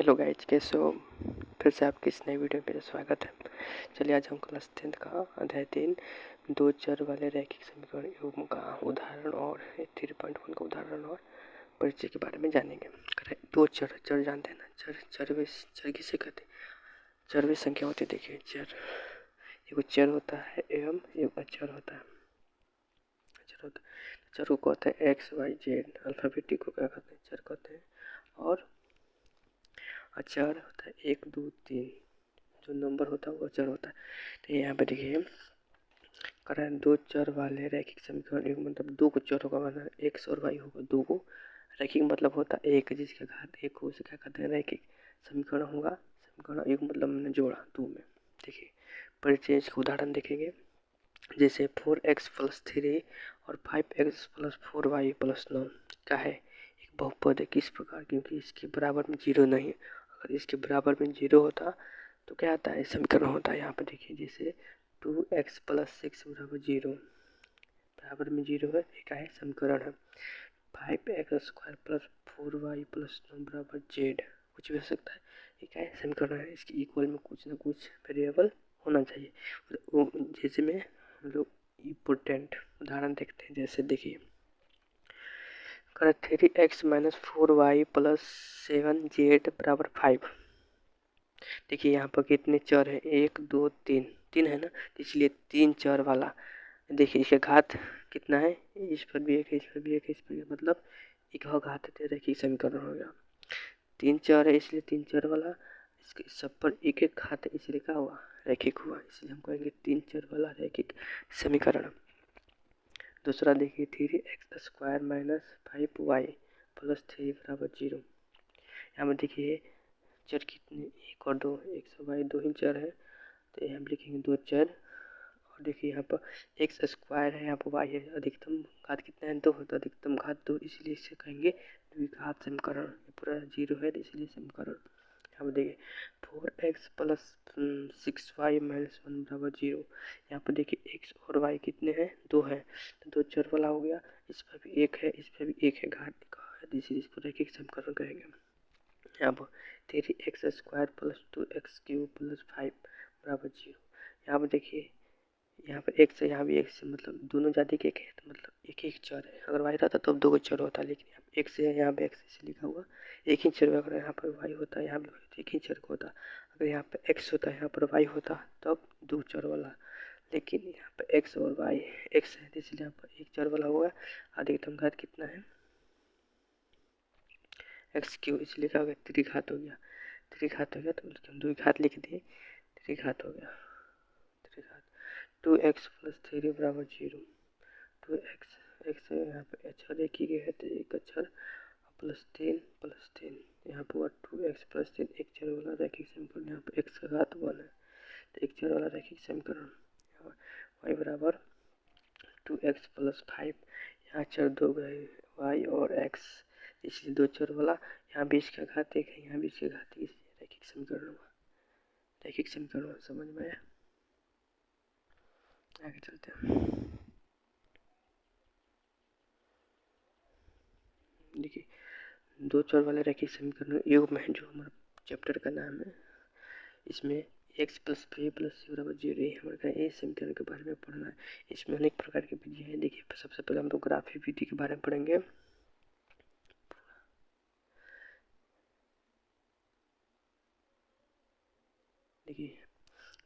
Hello guys, कैसे हो। फिर से आपकी इस नई वीडियो में मेरा स्वागत है। चलिए आज हम क्लास 10 का अध्याय 3 दो चर वाले रैखिक समीकरण युग्म का उदाहरण और 3.1 का उदाहरण और परिचय के बारे में जानेंगे। दो चर जानते हैं ना। चर किसे कहते हैं? चर वे संख्या होती है। देखिए, एक चर होता है एवं एक अचर होता है। चर को कहते हैं एक्स वाई जेड, अल्फाबेटिक को क्या कहते हैं? चर कहते हैं। और अचर होता है 1 2 3, जो नंबर होता है वो अचर होता है। तो यहाँ पे देखिए करें दो चर वाले रैखिक समीकरण युग्म, मतलब दो को चर होगा, मतलब एक्स और वाई होगा। दो को रैखिक मतलब होता है एक जिसका घात एक हो, उसे क्या कहते हैं? रैखिक समीकरण होगा। समीकरण युग्म मतलब मैंने जोड़ा दो में। देखिए परिचय, इसका उदाहरण देखेंगे। जैसे 4x + 3 और 5x + 4y + 9 का है एक बहुपद है। किस प्रकार? क्योंकि इसके बराबर में जीरो नहीं है। अगर इसके बराबर में जीरो होता तो क्या आता है? समीकरण होता है। यहाँ पर देखिए, जैसे 2x + 6 = 0, बराबर में जीरो है, एक है समीकरण है। 5x² + 4y + 9 = z, कुछ भी हो सकता है, एक है समीकरण है। इसके इक्वल में कुछ ना कुछ वेरिएबल होना चाहिए। जैसे में हम लोग इम्पोर्टेंट उदाहरण देखते हैं। जैसे देखिए 3x - 4y + 7z = 5। देखिए यहाँ पर कितने चर है? 1 2 3, तीन है ना, इसलिए तीन चर वाला। देखिए इसका घात कितना है? इस पर भी एक है, इस पर भी एक है, इस पर भी, मतलब एक घात है। रैखिक समीकरण हो गया। तीन चर है इसलिए तीन चर वाला, इसके सब पर एक एक घात है इसलिए क्या हुआ? रैखिक हुआ। इसलिए हम कहेंगे तीन चर वाला रैखिक समीकरण। दूसरा देखिए 3x² - 5y + 3 = 0। यहाँ में देखिए चर कितने? एक और दो, एक्स और वाई दो ही चर है, तो यहाँ लिखेंगे दो चर। और देखिए यहाँ पर x² है, यहाँ पर y है। अधिकतम घात कितना है? दो है, तो अधिकतम घात दो, इसलिए इसे कहेंगे द्विघात समीकरण। पूरा जीरो है तो इसलिए समीकरण। यहाँ पर देखिए 4x + 6y - 1 = 0। यहाँ पर देखिए x और y कितने हैं? दो है, तो दो चर वाला हो गया। इस पर भी एक है, इस पर भी एक है, घात का है, इसलिए इसको रैखिक समीकरण कहेंगे। यहाँ पर 3x² + 2x³ + 5 = 0। यहाँ पर देखिए, यहाँ पर एक से यहाँ भी एक से, मतलब दोनों जाति के एक है, तो मतलब एक एक चर है। अगर वाई रहता तो अब दो को चर होता, लेकिन यहाँ एक से है, यहाँ पे एक से लिखा हुआ एक ही चर। अगर यहाँ पर वाई होता, यहाँ भी एक ही चर को होता। अगर यहाँ पे एक्स होता, यहाँ पर वाई होता, तब दो चर वाला। लेकिन यहाँ पे एक्स और वाई एक्स है, इसलिए यहाँ पर एक चर वाला होगा। अधिकतम घात कितना है? x³, इसलिए क्या हो गया? त्रिघात हो गया। त्रिघात हो गया तो हम दो घात लिख दिए, त्रिघात हो गया। त्रिघात 2x + 3 = 0। 2x x यहाँ पे अक्षर एक ही है, तो एक अक्षर +3 यहाँ पर 2x + 3 एक चर वाला रैखिक समीकरण। यहाँ पर x का घात 1 है, तो एक चर वाला रैखिक समीकरण। y = 2x + 5, यहाँ चर दो गए, y और x, इसलिए दो चर वाला। यहाँ बीच का घात एक है, यहाँ बीच का घात, इसलिए रैखिक समीकरण हुआ। रैखिक समीकरण समझ में आया? आगे चलते हैं। देखिए दो चर वाले रैखिक समीकरण युग्म है, जो हमारा चैप्टर का नाम है। इसमें x + 5 + c = 0, हमारे इस समीकरण के बारे में पढ़ना है। इसमें अनेक प्रकार की विधि है। देखिए सबसे पहले हम लोग ग्राफी विधि के बारे में पढ़ेंगे। देखिए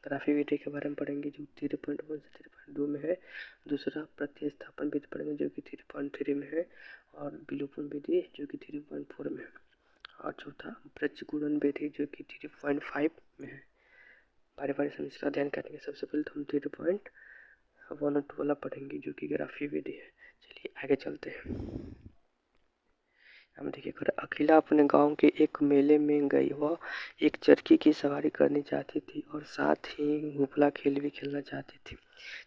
ग्राफी विधि के बारे में पढ़ेंगे, जो 3.1 से 3.2 में है। दूसरा प्रतिस्थापन विधि पढ़ेंगे, जो कि 3.3 में है। और विलोपन विधि, जो कि 3.4 में है। और चौथा प्रचुरण विधि, जो कि 3.5 में है। बारी बारी से हम इसका अध्ययन करेंगे। सबसे पहले तो हम 3.1 और 2 वाला पढ़ेंगे, जो कि ग्राफी विधि है। चलिए आगे चलते हैं। हम देखिए अखिला अपने गांव के एक मेले में गई। वह एक चरखी की सवारी करनी चाहती थी और साथ ही घुपला खेल भी खेलना चाहती थी।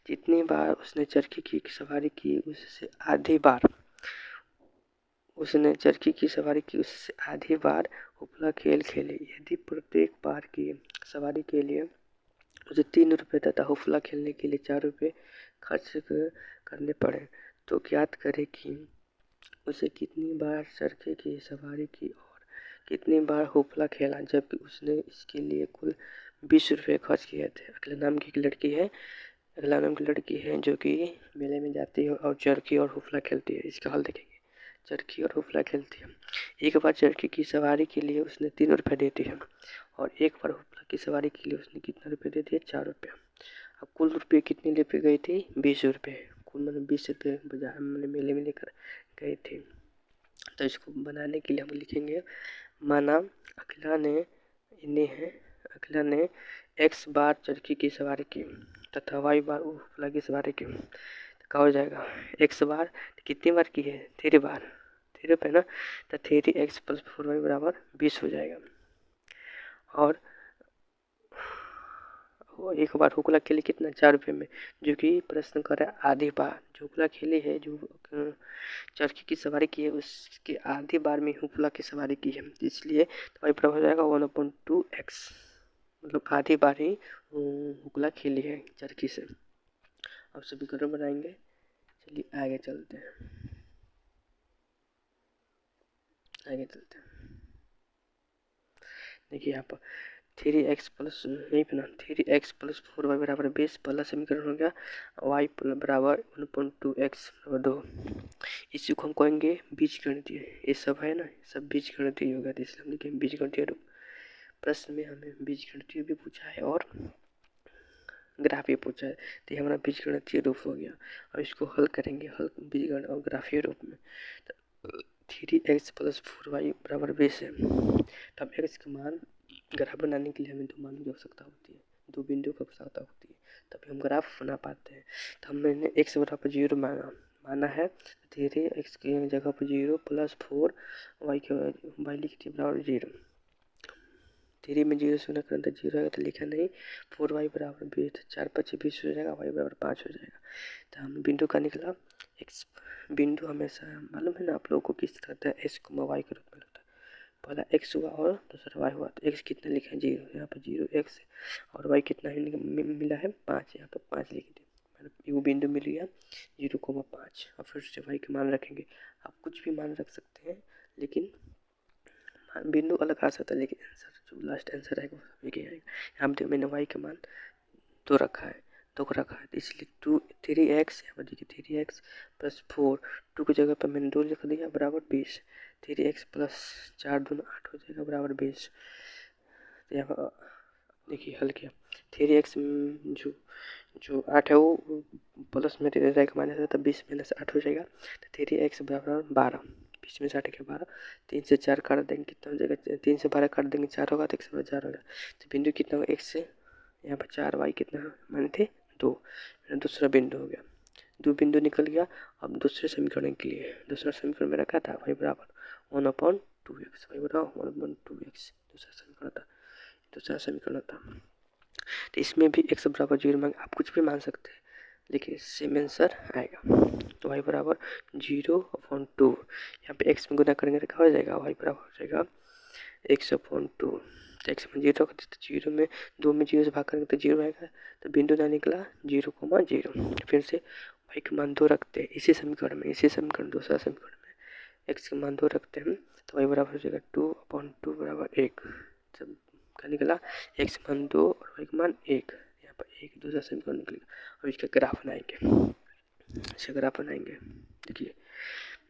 जितनी बार उसने चरखी की सवारी की, उससे आधी बार उपला खेल खेले। यदि प्रत्येक बार की सवारी के लिए उसे 3 रुपये तथा हुफला खेलने के लिए 4 रुपये खर्च करने पड़े, तो ज्ञात करें कि उसे कितनी बार चरखे की सवारी की और कितनी बार हुपला खेला, जबकि उसने इसके लिए कुल 20 रुपये खर्च किए थे। अगला नाम की लड़की है जो कि मेले में जाती है और चरखी और हुपला खेलती है। इसका हल देखेंगे। चरखी और हुपला खेलती है। एक बार चरखी की सवारी के लिए उसने 3 रुपये दे दिए और एक बार हुपला की सवारी के लिए उसने कितना रुपये दे दिए, 4 रुपये। अब कुल रुपये कितने लेके गई थी, 20 रुपये। कुल मतलब 20 रुपये बाजार में मेले में लेकर गए थे। तो इसको बनाने के लिए हम लिखेंगे, माना अखिला ने x बार चरखी की सवारी की तथा y बार हुपला की सवारी की। तो क्या हो जाएगा, x बार कितनी बार की है, 3 बार, 3 रुपये ना। तो 3x + 4y बराबर 20 हो जाएगा। और वो एक बार हुपला खेली कितना, 4 रुपये में, जो कि प्रश्न कर रहा है आधी बार। जो हुपला खेली है, जो चरखी की सवारी की है, उसके आधी बार में हुपला की सवारी की है, इसलिए तो y बराबर हो जाएगा 1/2x, मतलब आधी बार ही हुपला खेली है चरखी से। अब समीकरण बनाएंगे। चलिए आगे चलते हैं। देखिए यहाँ पर 3x प्लस नहीं बना 3x + 4y बराबर 20 पहला समीकरण हो गया। y बराबर 1/2x बराबर 2। इसी को हम कहेंगे बीजगणितीय। ये सब है ना, सब बीजगणितीय होगा, तो इसलिए हम लिखेंगे बीजगणितीय रूप। प्रश्न में हमें बीजगणितीय भी पूछा है और ग्राफ भी पूछा है, तो ये हमारा बीजगणितीय रूप हो गया। अब इसको हल करेंगे, हल बीजगणित और ग्राफीय रूप में। 3x + 4y बराबर 20 है। तो अब x का मान ग्राफ बनाने के लिए हमें 2 मानों की आवश्यकता होती है, 2 बिंदु की आवश्यकता होती है, तभी हम ग्राफ बना पाते हैं। तो हमने x बराबर 0 माना है। 3x की जगह पर 0 + 4y लिख दिया बराबर 0। 3 में 0 से गुना करें तो 0 आएगा, तो लिखा नहीं। 4y बराबर 20, 4 × 5 = 20 हो जाएगा, y बराबर 5 हो जाएगा। तो हम बिंदु का निकला x। बिंदु हमेशा मालूम है ना आप लोगों को किस तरह होता है, x, y के रूप में लगता है। पहला x हुआ और दूसरा y हुआ, तो x कितना लिखा है, 0, यहाँ पर 0x और y कितना मिला है, 5, यहाँ पर 5 लिख दिया। मतलब वो बिंदु मिल गया 0,5। और फिर से y के मान रखेंगे। आप कुछ भी मान रख सकते हैं, लेकिन बिंदु अलग आ सकता है, लेकिन आंसर जो लास्ट आंसर आएगा वो एक ही आएगा। यहाँ पे मैंने y का मान 2 रखा है, 2 को रखा है, तो इसलिए 3x, यहाँ पर देखिए 3x + 4, 2 की जगह पर मैंने 2 लिख दिया बराबर 20। 3x + 4 दूना 8 हो जाएगा बराबर 20। तो यहाँ पर देखिए हल किया। 3x जो 8 है वो प्लस में रहेगा माइनस है, तो 20 - 8 हो जाएगा। तो 3x बराबर 12, 20 में से 8 के 12, 3 से 4 काट देंगे कितना हो जाएगा, 3 से 12 काट देंगे 4 होगा, तो x बराबर 4 होगा। तो बिंदु कितना होगा, x से यहाँ पर 4, y कितना माने थे 2, दूसरा बिंदु हो गया। 2 बिंदु निकल गया। अब दूसरे समीकरण के लिए, दूसरा समीकरण मेरा क्या था, y बराबर 1/2x, y बराबर 1/2x दूसरा समीकरण था। तो इसमें भी x बराबर 0 मांगे, आप कुछ भी मान सकते हैं, लेकिन सेम आंसर आएगा। तो y बराबर 0/2, यहाँ पे x में गुना करेंगे तो क्या हो जाएगा, y बराबर हो जाएगा x/2। तो x में 0 तो 0 में 2 में 0 से भाग करेंगे तो 0 आएगा, तो बिंदु ना निकला 0,0। फिर से y का मान 2 रखते हैं इसी समीकरण दूसरा समीकरण में x का मान 2 रखते हैं, तो y बराबर हो जाएगा 2/2 बराबर 1। जब का निकला x मान 2 और y का मान 1, यहाँ पर 1 दूसरा समीकरण निकलेगा। अब इसका ग्राफ बनाएंगे। देखिए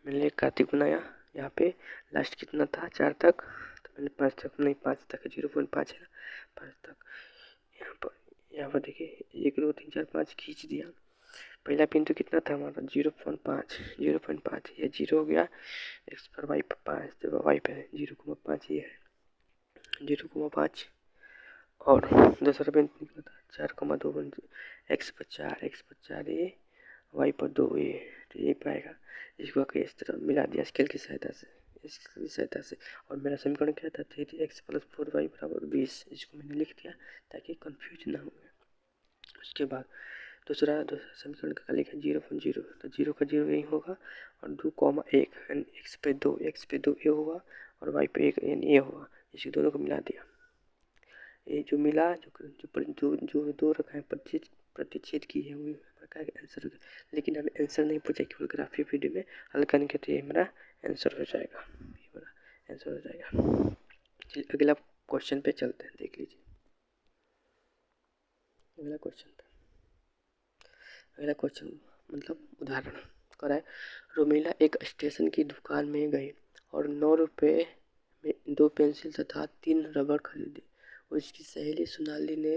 मैंने कार्तिक बनाया, यहाँ पे लास्ट कितना था 4 तक, तो मैंने 5 तक नहीं 5 तक है, 0.5 है ना, 5 तक। यहाँ पर देखिए 1 2 3 4 5 खींच दिया। पहला बिंदु कितना था हमारा 0.5, ये 0 हो गया। x पर y पर 5, तो y पे 0,5 ये है 0,5। और दूसरा बिंदु निकला था 4,2, x पर 4 ये, y पर 2 ये, तो ये पाएगा। इसको इस तरह मिला दिया स्केल की सहायता से। और मेरा समीकरण क्या था, 3x + 4y बराबर 20। इसको मैंने लिख दिया ताकि कंफ्यूज ना हो। उसके बाद दूसरा समीकरण का लिखा 0.0, तो 0 का 0 यही होगा और 2,1 यानी x पे 2 ये होगा और y पे 1 यानी ये होगा। इसी दोनों को मिला दिया, ये जो मिला जो 2 रखा है प्रतिच्छेद की है वही हमारा आंसर हो गया। लेकिन हमें आंसर नहीं पूछा, केवल ग्राफिक वीडियो में हल करने के, तो ये हमारा आंसर हो जाएगा, चलिए अगला क्वेश्चन पे चलते हैं, देख लीजिए अगला क्वेश्चन पे। अगला क्वेश्चन मतलब उदाहरण कराए। रोमिला एक स्टेशन की दुकान में गई और 9 रुपये में 2 पेंसिल तथा 3 रबड़ खरीदे। उसकी सहेली सोनाली ने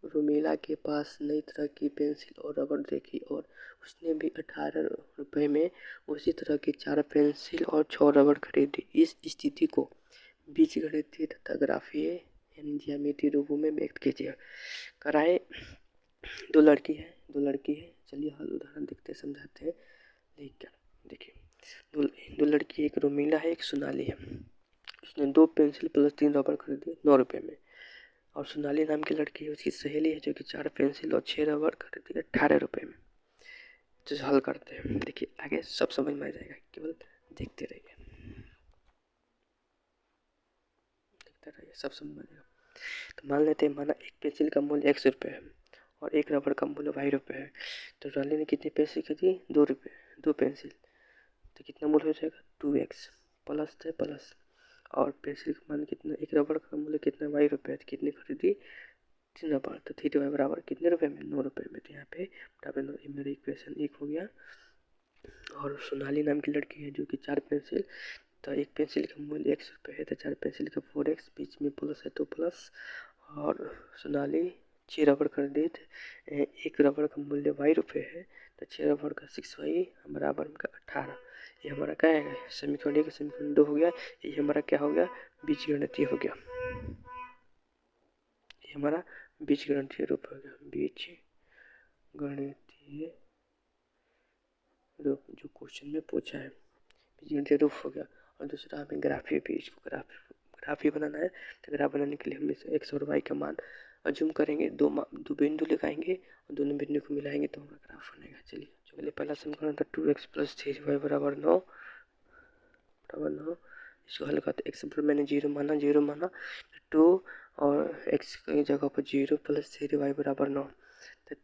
रोमिला के पास नई तरह की पेंसिल और रबड़ देखी और उसने भी 18 रुपये में उसी तरह की 4 पेंसिल और 6 रबड़ खरीदी। इस स्थिति को बीजगणितीय तथा ग्राफीय यानी ज्यामितीय रूपों में व्यक्त कीजिए। कराए। दो लड़की है चलिए हल उदाहरण देखते समझाते हैं। देखिए दो लड़की, एक रोमिला है एक सोनाली है। उसने 2 पेंसिल प्लस 3 रबड़ खरीदे 9 रुपये में। और सोनाली नाम की लड़की है, उसकी सहेली है जो कि 4 पेंसिल और 6 रबड़ खरीदी 18 रुपये में। तो हल करते हैं, देखिए आगे सब समझ में आ जाएगा, केवल देखते रहिए सब समझ में आ जाएगा। तो मान लेते हैं, माना एक पेंसिल का मूल्य 100 रुपये है और एक रबड़ का मूल्य 2 रुपये है। तो सोनाली ने कितने पैसे खरीदी? 2 रुपये, 2 पेंसिल। तो कितना मूल्य हो जाएगा? 2x प्लस थे प्लस, और पेंसिल का मान कितना, एक रबड़ का मूल्य कितना? 2 रुपये। तो कितनी खरीदी? 3 रबड़। तो 3y बराबर कितने रुपये में? 9 रुपये में। तो यहाँ पे बराबर 9, ये मेरा इक्वेशन 1 हो गया। और सोनाली नाम की लड़की है जो कि 4 पेंसिल, तो एक पेंसिल का मूल्य 100 रुपये है, तो 4 पेंसिल का 4x, बीच में प्लस है तो प्लस। और सोनाली 6 रबड़ खरीदे थे, एक रबड़ का मूल्य 2 रुपये है, तो 6 रबड़ का 6y बराबर का 18। ये हमारा क्या है? समीकरण 1 समीकरण 2 हो गया। ये हमारा क्या हो गया? बीजगणितीय हो गया। ये हमारा बीजगणितीय रूप हो गया, बीजगणितीय रूप जो क्वेश्चन में पूछा है, बीजगणितीय रूप हो गया। और दूसरा हमें ग्राफी भी, इसको ग्राफी बनाना है। तो ग्राफ बनाने के लिए हम इसे x और y का मान अज्यूम करेंगे, दो बिंदु लगाएंगे और दोनों बिंदु को मिलाएंगे तो हमारा ग्राफ बनेगा। चलिए चलिए पहला समीकरण था 2x प्लस 3y बराबर 9 इसको हल करते। x पर मैंने 0 माना 2 और x की जगह पर 0 प्लस 3y बराबर 9। तो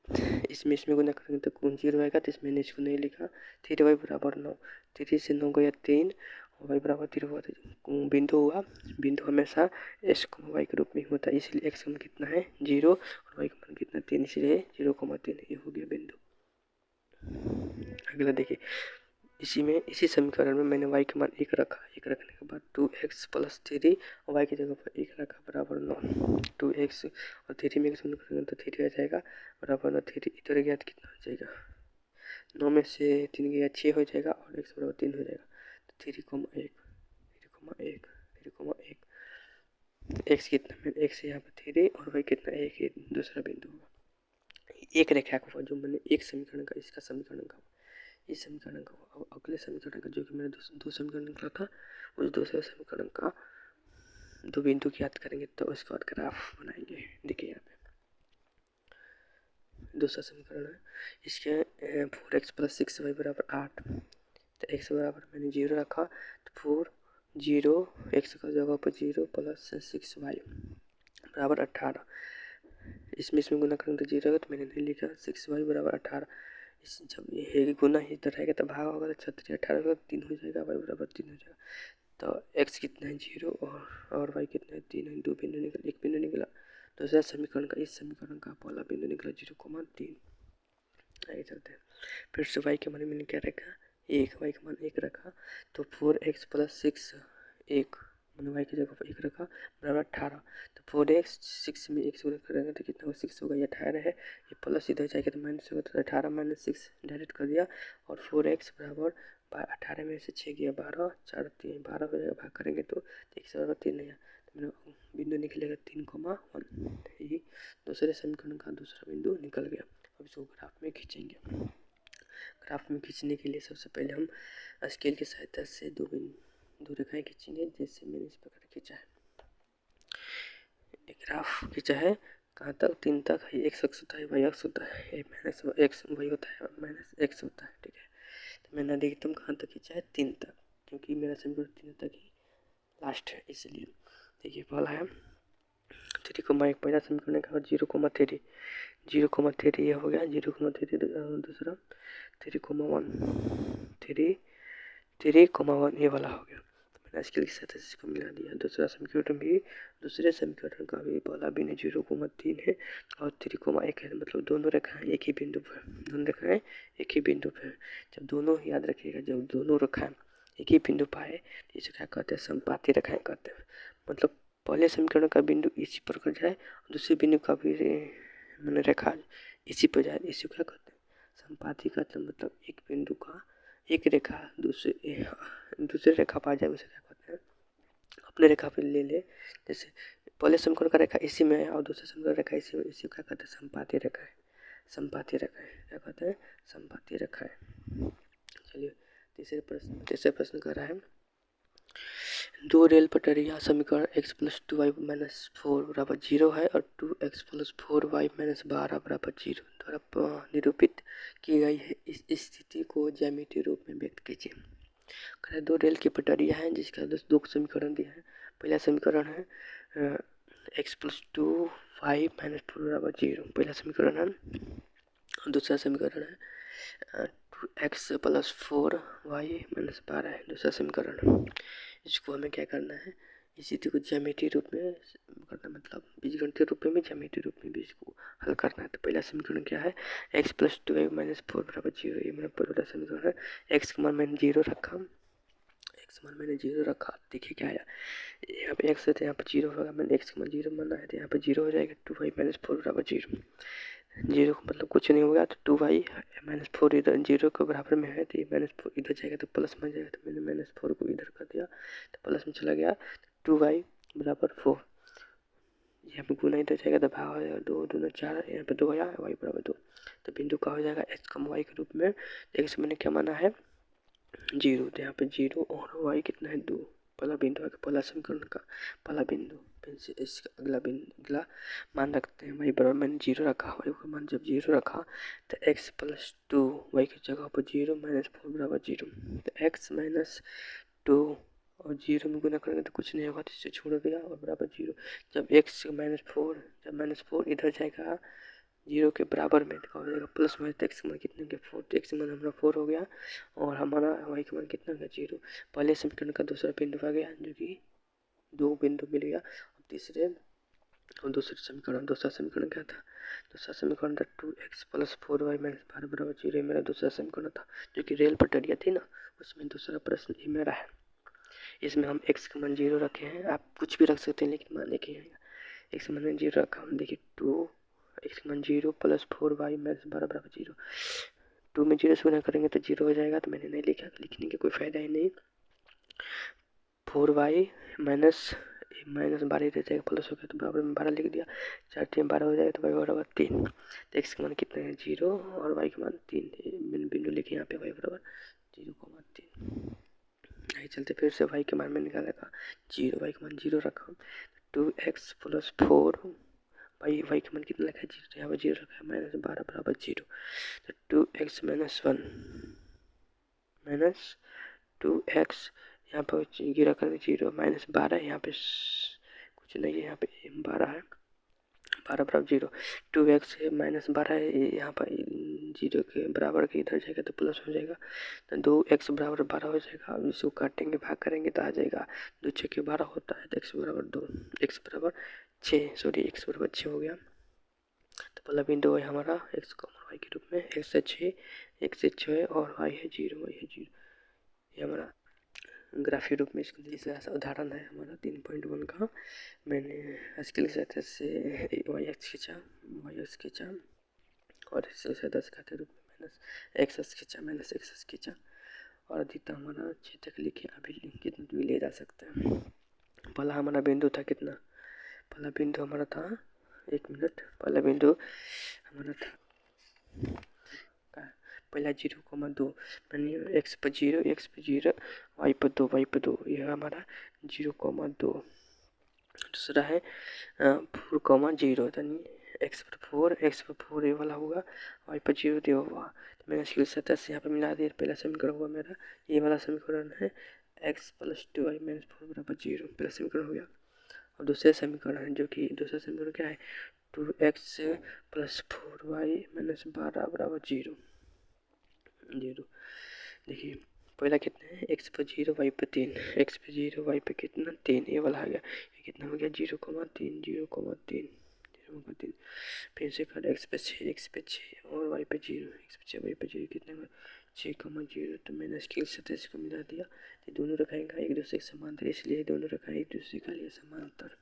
इसमें गुना करेंगे तो कौन 0 आएगा, तो इसमें इसको नहीं लिखा। 3y बराबर 9, 3 से 9 गया 3 और y बराबर 3 हुआ। तो बिंदु हुआ, बिंदु हमेशा x को y के रूप में होता है, इसलिए x का मान कितना है? 0 और y का मान कितना? 3, इसलिए 0,3 ये हो गया बिंदु। अगला देखिए, इसी समीकरण में मैंने y का मान 1 रखा, 1 रखने के बाद 2x प्लस 3 और y की जगह पर 1 रखा बराबर 9। 2x और 3 में गुणा करेंगे तो 3 आ जाएगा बराबर 9। 3 इधर गया तो कितना हो जाएगा? 9 में से 3 गया 6 हो जाएगा और x बराबर 3 हो जाएगा। तो 3,1 x कितना है? x यहाँ पर 3 और y कितना? 1 दूसरा बिंदु होगा। एक रेखा का जो मैंने एक समीकरण का, इसका समीकरण का, इस समीकरण का, अगले समीकरण का जो कि मैंने दो समीकरण निकला था, उस दूसरे समीकरण का दो बिंदु की याद करेंगे तो उसके बाद ग्राफ बनाएंगे। देखिए यहाँ पे दूसरा समीकरण है, इसके 4x प्लस 6y बराबर 8। तो x बराबर मैंने 0 रखा, तो 4 0 x का जगह पर 0 प्लस 6y बराबर 18। इसमें गुना करेंगे तो 0 होगा, तो मैंने नहीं लिखा। 6y बराबर 18। इस जब ये गुना इधर रहेगा तो भाग होगा, तो 36 18 होगा, 3 हो जाएगा, y बराबर 3 हो जाएगा। तो x कितना है? 0 और y कितना है? 3 है। 2 बिंदु निकला, एक बिंदु निकला। दूसरा समीकरण का, इस समीकरण का पहला बिंदु निकला 0,3। आगे चलते हैं। फिर से y के मान मैंने क्या रखा? 1, y का मान 1 रखा, तो 4x प्लस 6 1 मैंने y की जगह पर 1 रखा बराबर 18। तो 4x 6 में 1 से गुणा करेंगे तो कितना होगा? 6 होगा। ये 18 है, ये प्लस इधर जाएगा तो माइनस होगा, तो 18 माइनस 6 डायरेक्ट कर दिया। और 4x बराबर 18 में से 6 गया 12, 4 3 12 हो जाएगा, भाग करेंगे तो x बराबर 3 नहीं है, तो मेरा बिंदु निकलेगा 3,1। ये दूसरे समीकरण का दूसरा बिंदु निकल गया। अब इसको ग्राफ में खींचेंगे। ग्राफ में खींचने के लिए सबसे पहले हम स्केल की सहायता से दो रेखाएं खींचेंगे, जैसे मैंने इस प्रकार खींचा है। एक ग्राफ खींचा है, कहाँ तक? 3 तक। ये x अक्ष होता है, y अक्ष होता है, ये माइनस x y होता है, माइनस x होता है। ठीक है, तो मैंने अधिकतम कहाँ तक खींचा है? 3 तक, क्योंकि मेरा समीकरण 3 तक ही लास्ट है, इसलिए। देखिए पहला है 3,1, पहला समीकरण का 0,3 0,3 ये हो गया 0,3। दूसरा 3,1 3,1 ये वाला हो गया। तो स्केल की सहायता से इसको मिला दिया। दूसरे समीकरण का भी पहला बिंदु 0,3 है और 3,1 है, मतलब दोनों रेखाएं एक ही बिंदु पर जब दोनों, याद रखिएगा, जब दोनों रेखाएं एक ही बिंदु पाए तो इसे क्या कहते हैं, समपाती रेखाएं कहते हैं। मतलब पहले समीकरण का बिंदु इसी पर कर जाए, दूसरे बिंदु का भी मैंने रेखा इसी पर जाए, इसी को क्या कहते हैं, समपाती कहते हैं। मतलब एक बिंदु का एक रेखा दूसरे रेखा पा जाए उसे क्या कहते हैं, अपने रेखा पे ले ले। जैसे पहले समीकरण का रेखा इसी में है और दूसरे समीकरण रेखा इसी में, इसी को क्या कहते हैं, समपाती रेखा है। क्या कहते हैं, समपाती रेखा है। चलिए तीसरे प्रश्न कर रहा है, दो रेल पटरियाँ समीकरण x+2y-4 बराबर 0 है और 2x+4y-12 बराबर 0 द्वारा निरूपित की गई है। इस स्थिति को ज्यामितीय रूप में व्यक्त कीजिए। दो रेल की पटरियाँ हैं जिसका दो समीकरण दिया है। पहला समीकरण है x+2y-4 बराबर 0, पहला समीकरण है। दूसरा समीकरण है 2x+4y-12 है, दूसरा समीकरण। इसको हमें क्या करना है, इस स्थिति को ज्यामितीय रूप में करना, मतलब बीजगणितीय रूप में ज्यामितीय रूप में भी इसको हल करना है। तो पहला समीकरण क्या है, x+2y-4 बराबर 0, ये मेरा पहला समीकरण है। x का मान मैंने 0 रखा, देखिए क्या आया, यहाँ पे x है तो यहाँ पे 0 होगा, मैंने x का मान 0 माना है तो यहाँ पे 0 हो जाएगा। 2y-4 बराबर 0, 0 मतलब कुछ नहीं होगा, तो 2y-4 इधर 0 के बराबर में है तो ये -4 इधर जाएगा तो प्लस में जाएगा, तो मैंने -4 को इधर कर दिया तो प्लस में चला गया। 2y बराबर 4, यहाँ पे गुना इधर जाएगा तो भाग हो जाएगा, 2 दूना 4, यहाँ पे 2 आया, y बराबर 2, तो बिंदु का हो जाएगा x, y के रूप में। देखिए मैंने क्या माना है 0, तो यहाँ पे 0 और y कितना है 2, पहला बिंदु है, पहला समीकरण का पहला बिंदु। फिर से इसका अगला मान रखते हैं, y बराबर मैंने 0 रखा, y का मान जब 0 रखा तो x+2 y की जगह पर 0 -4 बराबर 0, तो x -2 और 0 में गुना करेंगे तो कुछ नहीं होगा, तो इससे छोड़ दिया और बराबर 0। जब -4 इधर जाएगा 0 के बराबर में तो हो जाएगा प्लस में, तो x का मान कितना गया 4, तो x का मान हमारा 4 हो गया और हमारा y का मान कितना गया 0। पहले समीकरण का दूसरा बिंदु आ गया जो कि 2 बिंदु मिल गया। और दूसरा समीकरण क्या था, दूसरा समीकरण था 2x+4y-12 बराबर 0, मेरा दूसरा समीकरण था जो कि रेल पटरिया थी ना, उसमें दूसरा प्रश्न ये मेरा है। इसमें हम x का मान 0 रखे हैं, आप कुछ भी रख सकते हैं लेकिन मान के x का मान 0 रखा। हम देखिए 2x का मान 0 + 4y-12 बराबर 0, 2 में 0 से गुना करेंगे तो 0 हो जाएगा, तो मैंने नहीं लिखा, लिखने का कोई फायदा ही नहीं। 4y -12 इधर जाएगा प्लस हो गया तो बराबर में 12 लिख दिया, 4 3 12 हो जाएगा तो y बराबर 3। तो x का मान कितना है 0 और y का मान 3, मैंने बिंदु लिखे यहाँ पे y बराबर 0,3। आगे चलते फिर से y के मान में निकाला था 0, y का मान 0 रखा, 2x+4 y का मान कितना लिखा है 0, यहाँ पर 0 रखा है, -12 बराबर 0, तो 2x - 2x यहाँ पर गिरा कर 0 -12, यहाँ पे कुछ नहीं है, यहाँ पे 12 है, 12 बराबर 0, 2x -12 है, यहाँ पर 0 के बराबर के इधर जाएगा तो प्लस हो जाएगा, तो 2x बराबर 12 हो जाएगा। अब इसको काटेंगे भाग करेंगे तो आ जाएगा 2 × 6 = 12 होता है, तो x बराबर 2, x बराबर 6 हो गया। तो पहला बिंदु है हमारा x को y के रूप में, x से 6 और y है 0, ये हमारा ग्राफीय रूप में इसको जैसा उदाहरण है हमारा 3.1 का। मैंने स्केल की सहायता से वाई एक्स खींचा और इसके सहायता से खाते रूप में -x खींचा और अधिकतम हमारा क्षेत्रफल लिखे, अभी कितना भी ले जा सकते हैं। पहला हमारा बिंदु था कितना, पहला बिंदु हमारा था 1 मिनट, पहला बिंदु हमारा था पहला 0,2, मैंने x पर 0 y पर 2, यह हमारा 0,2। दूसरा है 4,0, यानी x पर 4 ये वाला होगा, y पर 0 दिया हुआ, तो मैंने इसकी सतह से यहाँ पर मिला दिया। पहला समीकरण हुआ मेरा, ये वाला समीकरण है x+2y-4 बराबर 0, पहला समीकरण हो गया। और दूसरा समीकरण है जो कि दूसरा समीकरण क्या है 2x+4y-12 बराबर 0। देखिए पहला कितना है, एक्स पर 0 वाई पे 3, एक्स पे 0 वाई पे कितना 3, ये वाला आ गया। ये कितना हो गया 0,3 0,3 0,3। फिर से कर एक्स पे 6 और वाई पे 0, एक्स पे 6 वाई पे 0 कितना हुआ 6,0। तो मैंने स्केल से तो इसको मिला दिया, तो दोनों रखाएंगे एक दूसरे के समांतर, इसलिए दोनों रखा एक दूसरे का लिए समांतर।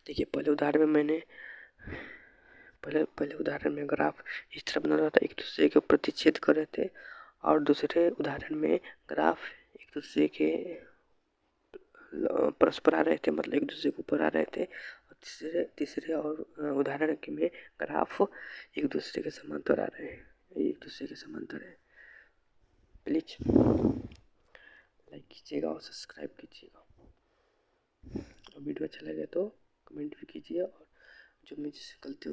देखिए पहले उदाहरण में मैंने पहले उदाहरण में ग्राफ इस तरह बना रहा था, एक दूसरे के प्रतिच्छेद कर रहे थे, और दूसरे उदाहरण में ग्राफ एक दूसरे के परस्पर आ रहे थे, मतलब एक दूसरे के ऊपर आ रहे थे। और तीसरे और उदाहरण के में ग्राफ एक दूसरे के समांतर आ रहे हैं, एक दूसरे के समांतर है। प्लीज लाइक कीजिएगा और सब्सक्राइब कीजिएगा, और वीडियो अच्छा लगे तो कमेंट भी कीजिए, और जो मुझसे गलती